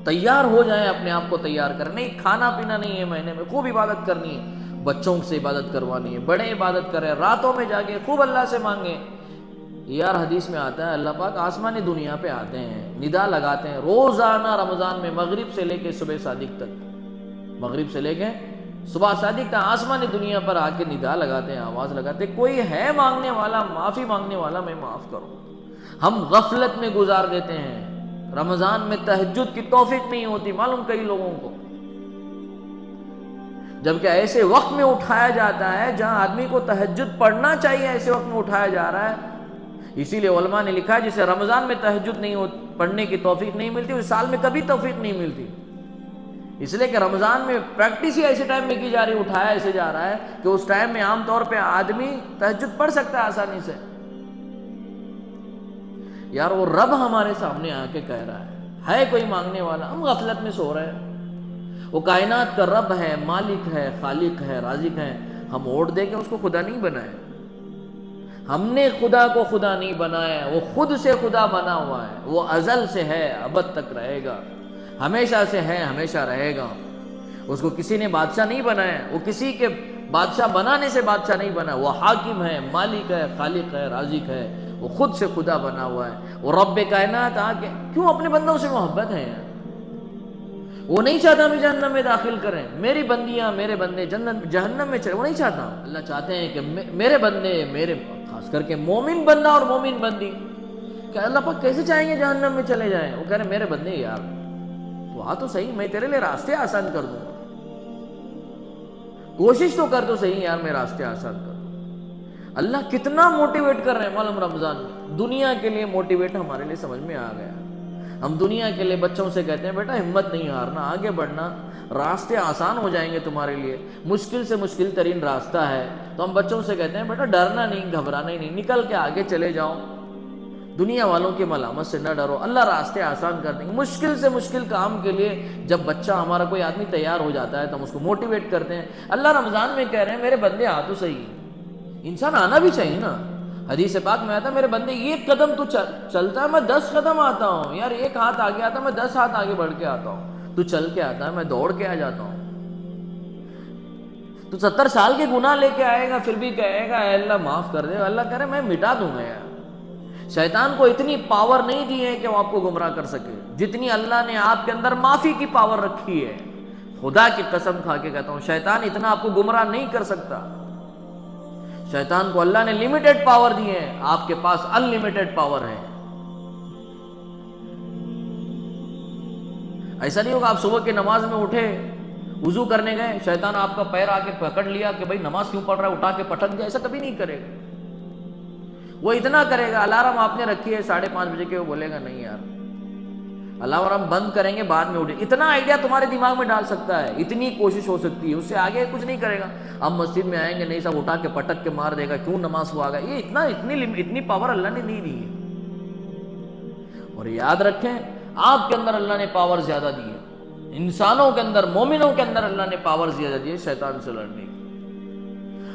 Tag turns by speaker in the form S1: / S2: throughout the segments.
S1: تیار ہو جائیں، اپنے آپ کو تیار کریں. نہیں کھانا پینا نہیں ہے مہینے میں، خوب عبادت کرنی ہے، بچوں سے عبادت کروانی ہے، بڑے عبادت کریں، راتوں میں جاگے خوب اللہ سے مانگیں. یار حدیث میں آتا ہے اللہ پاک آسمانی دنیا پہ آتے ہیں، ندا لگاتے ہیں روزانہ رمضان میں، مغرب سے لے کے صبح صادق تک، مغرب سے لے کے صبح صادق تک آسمانی دنیا پر آ کے ندا لگاتے ہیں، آواز لگاتے ہیں کوئی ہے مانگنے والا، معافی مانگنے والا، میں معاف کروں. ہم غفلت میں گزار دیتے ہیں. رمضان میں تہجد کی توفیق نہیں ہوتی معلوم کئی لوگوں کو، جبکہ ایسے وقت میں اٹھایا جاتا ہے جہاں آدمی کو تہجد پڑھنا چاہیے، ایسے وقت میں اٹھایا جا رہا ہے. اسی لیے علماء نے لکھا ہے جسے رمضان میں تہجد نہیں پڑھنے کی توفیق نہیں ملتی، اس سال میں کبھی توفیق نہیں ملتی. اس لیے کہ رمضان میں پریکٹس ہی ایسے ٹائم میں کی جا رہی، اٹھایا ایسے جا رہا ہے کہ اس ٹائم میں عام طور پہ آدمی تہجد پڑھ سکتا ہے آسانی سے. یار وہ رب ہمارے سامنے آ کے کہہ رہا ہے کوئی مانگنے والا، ہم غفلت میں سو رہے ہیں. وہ کائنات کا رب ہے، مالک ہے، خالق ہے، رازق ہے. ہم ووٹ دے کے اس کو خدا نہیں بنائے، ہم نے خدا کو خدا نہیں بنایا، وہ خود سے خدا بنا ہوا ہے. وہ ازل سے ہے، ابد تک رہے گا، ہمیشہ سے ہے، ہمیشہ رہے گا. اس کو کسی نے بادشاہ نہیں بنایا، وہ کسی کے بادشاہ بنانے سے بادشاہ نہیں بنا. وہ حاکم ہے، مالک ہے، خالق ہے، رازق ہے. وہ خود سے خدا بنا ہوا ہے. وہ رب کائنات آ کے کیوں اپنے بندوں سے محبت ہے یار. وہ نہیں چاہتا ہمیں جہنم میں داخل کریں، میری بندیاں میرے بندے جہنم میں چلے، وہ نہیں چاہتا. اللہ چاہتے ہیں کہ میرے بندے، میرے خاص کر کے مومن بندہ اور مومن بندی، کہ اللہ پاک کیسے چاہیں گے جہنم میں چلے جائیں. وہ کہہ رہے میرے بندے یار تو آ تو صحیح، میں تیرے لیے راستے آسان کر دوں گا، کوشش تو کر تو صحیح یار، میں راستے آسان کر دوں. اللہ کتنا موٹیویٹ کر رہے ہیں معلوم رمضان میں. دنیا کے لیے موٹیویٹ ہمارے لیے سمجھ میں آ گیا. ہم دنیا کے لیے بچوں سے کہتے ہیں بیٹا ہمت نہیں ہارنا، آگے بڑھنا، راستے آسان ہو جائیں گے تمہارے لیے. مشکل سے مشکل ترین راستہ ہے تو ہم بچوں سے کہتے ہیں بیٹا ڈرنا نہیں، گھبرانا ہی نہیں، نکل کے آگے چلے جاؤ، دنیا والوں کی ملامت سے نہ ڈرو، اللہ راستے آسان کر دیں گے. مشکل سے مشکل کام کے لیے جب بچہ ہمارا کوئی آدمی تیار ہو جاتا ہے تو ہم اس کو موٹیویٹ کرتے ہیں. اللہ رمضان میں کہہ رہے ہیں میرے بندے آ تو صحیح، انسان آنا بھی چاہیے نا. حدیث پاک میں آتا ہے میرے بندے ایک قدم تو چلتا ہے میں 10 قدم آتا ہوں. یار ایک ہاتھ آگے آتا ہے میں 10 ہاتھ آگے بڑھ کے آتا ہوں. تو چل کے آتا ہے میں دوڑ کے آ جاتا ہوں. تو 70 سال کے گناہ لے کے آئے گا پھر بھی کہے گا اے اللہ معاف کر دے. اللہ کہہ رہے میں مٹا دوں گا یار. شیطان کو اتنی پاور نہیں دی ہے کہ وہ آپ کو گمراہ کر سکے جتنی اللہ نے آپ کے اندر معافی کی پاور رکھی ہے. خدا کی قسم کھا کے کہتا ہوں شیطان اتنا آپ کو گمراہ نہیں کر سکتا. شیطان کو اللہ نے لمیٹڈ پاور دی ہے، آپ کے پاس ان لمیٹڈ پاور ہے. ایسا نہیں ہوگا آپ صبح کی نماز میں اٹھے، وضو کرنے گئے، شیطان آپ کا پیر آ کے پکڑ لیا کہ بھائی نماز کیوں پڑھ رہا ہے، اٹھا کے پٹک دیا. ایسا کبھی نہیں کرے گا. وہ اتنا کرے گا الارم آپ نے رکھی ہے 5:30 بجے کے، وہ بولے گا نہیں یار الارم بند کریں گے بعد میں اٹھے. اتنا آئیڈیا تمہارے دماغ میں ڈال سکتا ہے، اتنی کوشش ہو سکتی ہے، اس سے آگے کچھ نہیں کرے گا. ہم مسجد میں آئیں گے نہیں صاحب اٹھا کے پٹک کے مار دے گا، کیوں نماز ہوا گا. یہ اتنی پاور اللہ نے نہیں دی ہے. اور یاد رکھیں آپ کے اندر اللہ نے پاور زیادہ دی ہے، انسانوں کے اندر، مومنوں کے اندر اللہ نے پاور زیادہ دی ہے شیطان سے لڑنے کی.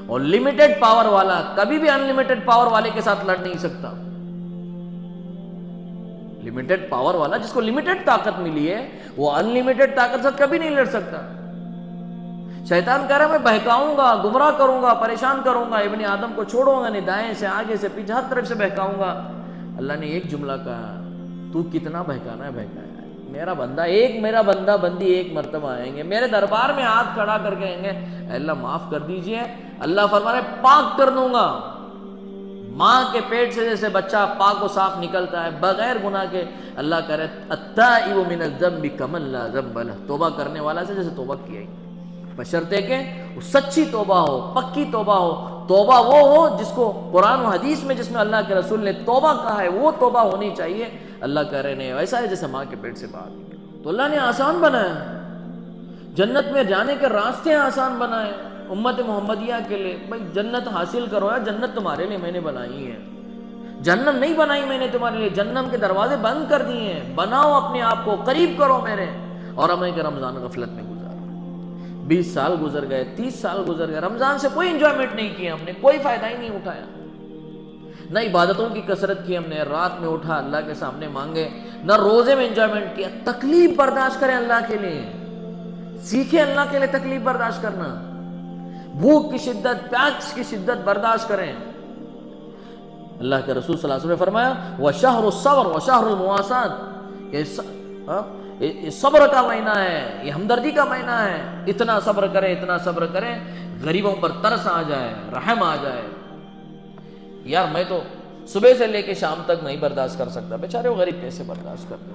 S1: اور لمیٹڈ پاور والا کبھی بھی ان لمیٹڈ پاور والے کے ساتھ لڑ نہیں سکتا. لمیٹڈ پاور والا جس کو لمیٹڈ طاقت ملی ہے وہ ان لمیٹڈ طاقت سے کبھی نہیں لڑ سکتا. شیطان کہہ رہا ہے میں بہکاؤں گا، گمراہ کروں گا، پریشان کروں گا، ابن آدم کو چھوڑوں گا نہیں، دائیں سے آگے سے پیچھے ہر طرف سے بہکاؤں گا. اللہ نے ایک جملہ کہا تو کتنا بہکانا ہے بہکایا ہے. میرا بندہ بندی ایک مرتبہ آئیں گے میرے دربار میں ہاتھ کھڑا کر کے آئیں گے اے اللہ معاف کر دیجئے. اللہ فرما رہا ہے پاک کر دوں گا. ماں کے پیٹ سے جیسے بچہ پاک و صاف نکلتا ہے بغیر گناہ کے، اللہ کہہ رہے التائب من الذنب کمن لا ذنب لہ، توبہ کرنے والا سے جیسے توبہ کیا ہی، بشرطے کہ وہ سچی توبہ ہو، پکی توبہ ہو. توبہ وہ ہو جس کو قرآن و حدیث میں جس میں اللہ کے رسول نے توبہ کہا ہے وہ توبہ ہونی چاہیے. اللہ کہہ رہے نہیں ویسا ہے جیسے ماں کے پیٹ سے باہر نکلے. تو اللہ نے آسان بنایا، جنت میں جانے کے راستے آسان بنائے امت محمدیہ کے لیے. بھائی جنت حاصل کرو یا جنت تمہارے لیے میں نے بنائی ہے، جہنم نہیں بنائی میں نے تمہارے لیے. جہنم کے دروازے بند کر دیے ہیں، بناؤ اپنے آپ کو، قریب کرو میرے. اور ہمیں کہ رمضان غفلت میں گزارا، 20 سال گزر گئے، 30 سال گزر گئے، رمضان سے کوئی انجوائمنٹ نہیں کیا ہم نے، کوئی فائدہ ہی نہیں اٹھایا. نہ عبادتوں کی کثرت کی ہم نے، رات میں اٹھا اللہ کے سامنے مانگے نہ روزے میں انجوائمنٹ کیا. تکلیف برداشت کریں اللہ کے لیے, سیکھیں اللہ کے لیے تکلیف برداشت کرنا. بھوک کی شدت, پیاس کی شدت برداشت کریں. اللہ کے رسول صلی اللہ علیہ وسلم نے فرمایا وَشَهْرُ الصَّبْرِ وَشَهْرُ الْمُوَاسَاةِ, یہ صبر کا مہینہ ہے, یہ ہمدردی کا مہینہ ہے. اتنا صبر کریں, اتنا صبر کریں, غریبوں پر ترس آ جائے, رحم آ جائے. یار میں تو صبح سے لے کے شام تک نہیں برداشت کر سکتا, بیچارے وہ غریب کیسے برداشت کرتے.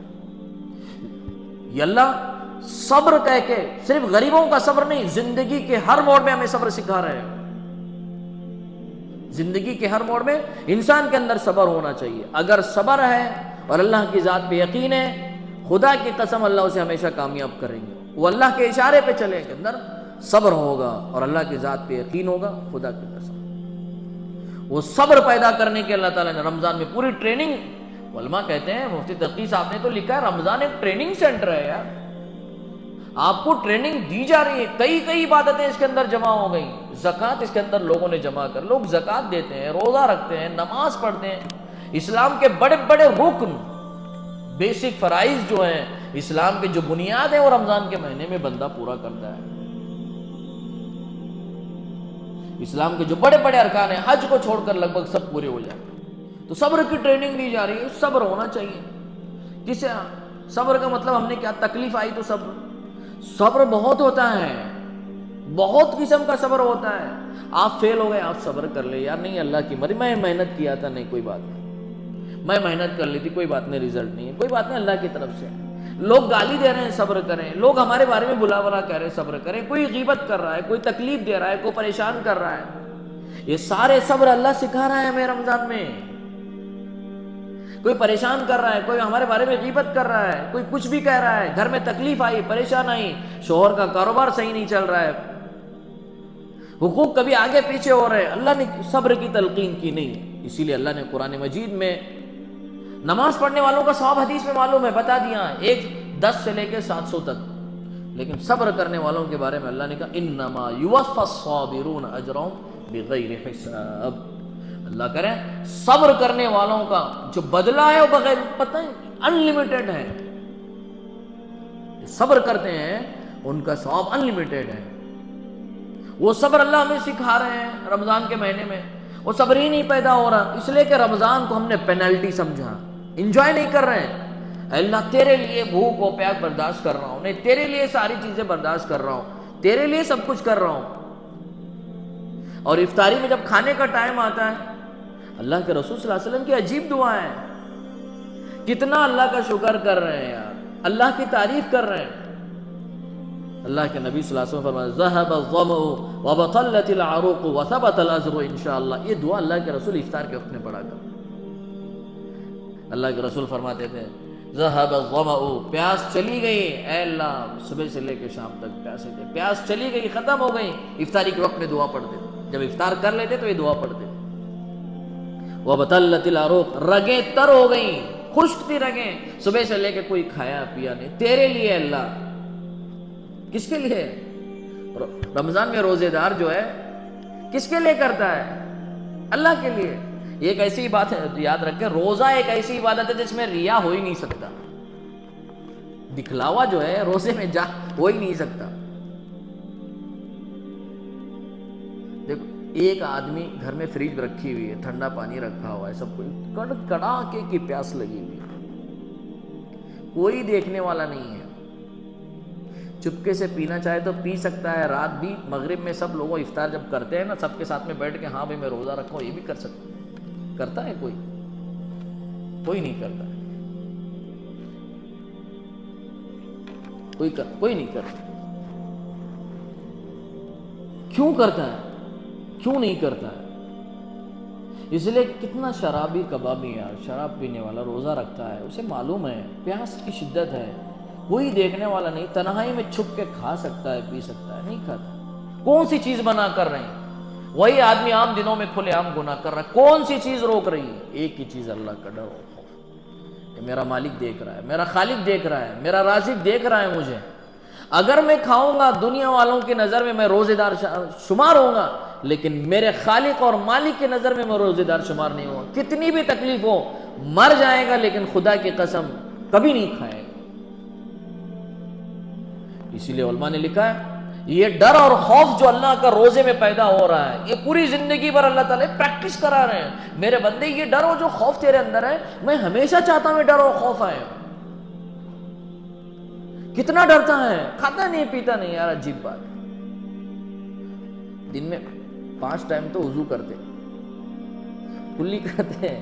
S1: یہ اللہ صبر کہہ کے صرف غریبوں کا صبر نہیں, زندگی کے ہر موڑ میں ہمیں صبر سکھا رہے ہیں. زندگی کے ہر موڑ میں انسان کے اندر صبر ہونا چاہیے. اگر صبر ہے اور اللہ کی ذات پہ یقین ہے, خدا کی قسم اللہ اسے ہمیشہ کامیاب کریں گے. وہ اللہ کے اشارے پہ چلے کے اندر صبر ہوگا اور اللہ کی ذات پہ یقین ہوگا, خدا کی قسم. وہ صبر پیدا کرنے کے اللہ تعالیٰ نے رمضان میں پوری ٹریننگ, علماء کہتے ہیں, مفتی تقی صاحب نے تو لکھا ہے رمضان ایک ٹریننگ سینٹر ہے یار. آپ کو ٹریننگ دی جا رہی ہے. کئی عبادتیں اس کے اندر جمع ہو گئی. زکوٰۃ اس کے اندر لوگوں نے جمع کر, لوگ زکوٰۃ دیتے ہیں, روزہ رکھتے ہیں, نماز پڑھتے ہیں. اسلام کے بڑے بڑے رکن, بیسک فرائض جو ہیں, اسلام کے جو بنیاد ہیں, وہ رمضان کے مہینے میں بندہ پورا کرتا ہے. اسلام کے جو بڑے بڑے ارکان ہیں, حج کو چھوڑ کر لگ بھگ سب پورے ہو جاتے ہیں. تو صبر کی ٹریننگ دی جا رہی ہے. صبر ہونا چاہیے. کسے صبر کا مطلب ہم نے کیا, تکلیف آئی تو صبر بہت ہوتا ہے, بہت قسم کا صبر ہوتا ہے. آپ فیل ہو گئے, آپ صبر کر لے, یار نہیں اللہ کی مرضی, میں محنت کیا تھا, نہیں کوئی بات نہیں, میں محنت کر لی تھی, کوئی بات نہیں, رزلٹ نہیں ہے, کوئی بات نہیں, اللہ کی طرف سے. لوگ گالی دے رہے ہیں, صبر کریں. لوگ ہمارے بارے میں بلا بلا کہہ رہے ہیں, صبر کریں. کوئی غیبت کر رہا ہے, کوئی تکلیف دے رہا ہے, کوئی پریشان کر رہا ہے, یہ سارے صبر اللہ سکھا رہا ہے ہمیں رمضان میں. کوئی پریشان کر رہا ہے, کوئی ہمارے بارے میں غیبت کر رہا ہے, کوئی کچھ بھی کہہ رہا ہے, گھر میں تکلیف آئی, پریشان آئی, شوہر کا کاروبار صحیح نہیں چل رہا ہے, حقوق کبھی آگے پیچھے ہو رہے, اللہ نے صبر کی تلقین کی نہیں. اسی لیے اللہ نے قرآن مجید میں نماز پڑھنے والوں کا ثواب حدیث میں معلوم ہے, بتا دیا, 10 سے لے کے 700 تک. لیکن صبر کرنے والوں کے بارے میں اللہ نے کہا انما یوفی الصابرون اجرهم بغیر حساب. اللہ کرے صبر کرنے والوں کا جو بدلہ ہے وہ بغیر, پتہ ہے, انلمیٹڈ ہے. صبر کرتے ہیں ان کا ثواب انلمیٹڈ ہے. وہ صبر اللہ ہمیں سکھا رہے ہیں رمضان کے مہینے میں. وہ صبر ہی نہیں پیدا ہو رہا, اس لیے کہ رمضان کو ہم نے پینلٹی سمجھا, انجوائے نہیں کر رہے ہیں. اللہ تیرے لیے بھوک و پیاس برداشت کر رہا ہوں, نہیں تیرے لیے ساری چیزیں برداشت کر رہا ہوں, تیرے لیے سب کچھ کر رہا ہوں. اور افطاری میں جب کھانے کا ٹائم آتا ہے, اللہ کے رسول صلی اللہ علیہ وسلم کی عجیب دعا ہے. کتنا اللہ کا شکر کر رہے ہیں یار, اللہ کی تعریف کر رہے ہیں. اللہ کے نبی صلی اللہ علیہ وسلم فرمایا ذهب الظمأ وبطلت العروق وثبت الاجر انشاءاللہ. یہ دعا اللہ کے رسول افطار کے وقت میں پڑھا کر. اللہ کے رسول فرماتے تھے ذهب الظمأ, پیاس چلی گئی, اے اللہ صبح سے لے کے شام تک پیاسے تھے, پیاس چلی گئی, ختم ہو گئی. افطاری کے وقت میں دعا پڑھتے تھے, جب افطار کر لیتے تو یہ دعا پڑھتے تھے. وبطلت العروق, رگیں تر ہو گئیں, خشک تھی رگیں, صبح سے لے کے کوئی کھایا پیا نہیں, تیرے لیے اللہ. کس کے لیے؟ رمضان میں روزے دار جو ہے کس کے لیے کرتا ہے؟ اللہ کے لیے. یہ ایک ایسی بات ہے, یاد رکھیں, روزہ ایک ایسی عبادت ہے جس میں ریا ہو ہی نہیں سکتا. دکھلاوا جو ہے روزے میں ہو ہی نہیں سکتا. دیکھو, ایک آدمی گھر میں فریج رکھی ہوئی ہے, ٹھنڈا پانی رکھا ہوا ہے, سب کوئی کڑاکے کی پیاس لگی ہوئی ہے, کوئی دیکھنے والا نہیں ہے, چپکے سے پینا چاہے تو پی سکتا ہے. رات بھی مغرب میں سب لوگوں افطار جب کرتے ہیں نا, سب کے ساتھ میں بیٹھ کے ہاں بھائی میں روزہ رکھا ہوں, یہ بھی کر سکتا ہے. کرتا ہے کوئی نہیں کرتا ہے, کوئی نہیں کرتا. کیوں کرتا ہے, کیوں نہیں کرتا ہے؟ اس لیے کتنا شرابی کبابی یار, شراب پینے والا روزہ رکھتا ہے, اسے معلوم ہے پیاس کی شدت ہے, کوئی دیکھنے والا نہیں, تنہائی میں چھپ کے کھا سکتا ہے, پی سکتا ہے, نہیں کھاتا. کون سی چیز منع کر رہے ہیں؟ وہی آدمی عام دنوں میں کھلے عام گناہ کر رہا ہے. کون سی چیز روک رہی ہے؟ ایک ہی چیز, اللہ کا ڈر اور خوف کہ میرا مالک دیکھ رہا ہے, میرا خالق دیکھ رہا ہے, میرا رازق دیکھ رہا ہے مجھے. اگر میں کھاؤں گا دنیا والوں کی نظر میں روزے دار شمار ہوں گا, لیکن میرے خالق اور مالک کی نظر میں روزے دار شمار نہیں ہوں گا. کتنی بھی تکلیف ہو, مر جائے گا, لیکن خدا کی قسم کبھی نہیں کھائے گا. اسی لیے علماء نے لکھا ہے یہ ڈر اور خوف جو اللہ کا روزے میں پیدا ہو رہا ہے، یہ پوری زندگی بھر اللہ تعالیٰ پریکٹس کرا رہے ہیں. میرے بندے یہ ڈر اور جو خوف تیرے اندر ہے، میں ہمیشہ چاہتا ہوں یہ ڈر اور خوف آئے. کتنا ڈرتا ہے، کھاتا نہیں پیتا نہیں. یار عجیب بات، دن میں 5 ٹائم تو وضو کرتے، کلی کرتے ہیں،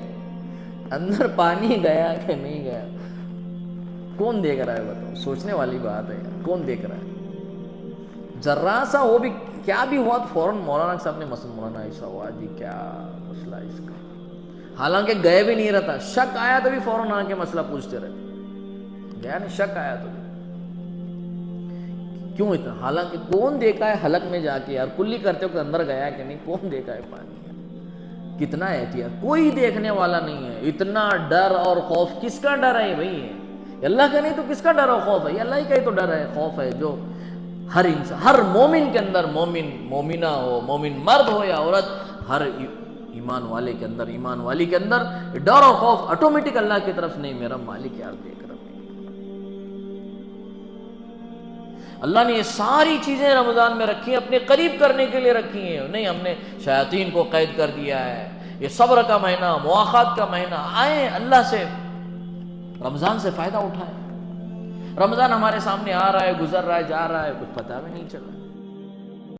S1: اندر پانی گیا کہ نہیں گیا کون دیکھ رہا ہے؟ بتاؤ، سوچنے والی بات ہے یار. کون دیکھ رہا ہے؟ ذرا سا وہ بھی کیا بھی ہوا تو فوراً مولانا صاحب نے مولانا ایسا ہوا جی، کیا مسئلہ ہے اس کا. حالانکہ گئے بھی نہیں رہتا، شک آیا تو بھی فوراً آ کے مسئلہ پوچھتے رہتے. گیا نہیں، شک آیا تو بھی کیوں اتنا؟ حالانکہ کون دیکھا ہے حلق میں جا کے یار کلی کرتے ہو کہ اندر گیا کہ نہیں، کون دیکھا ہے پانی. کتنا احتیاط، کوئی دیکھنے والا نہیں ہے. اتنا ڈر اور خوف کس کا ڈر ہے بھائی؟ یہ اللہ کا نہیں تو کس کا ڈر اور خوف ہے؟ یہ اللہ ہی کا ہی تو ڈر ہے، خوف ہے جو ہر انسان، ہر مومن کے اندر، مومن مومنہ ہو، مومن مرد ہو یا عورت، ہر ایمان والے کے اندر، ایمان والی کے اندر ڈر اور خوف آٹومیٹک اللہ کی طرف نہیں، میرا مالک یار دیکھ رہا ہے. اللہ نے یہ ساری چیزیں رمضان میں رکھی ہیں، اپنے قریب کرنے کے لیے رکھی ہیں. نہیں ہم نے شیاطین کو قید کر دیا ہے. یہ صبر کا مہینہ، مواخات کا مہینہ، آئیں اللہ سے رمضان سے فائدہ اٹھائیں. رمضان ہمارے سامنے آ رہا ہے، گزر رہا ہے، جا رہا ہے، کچھ پتہ بھی نہیں چل رہا.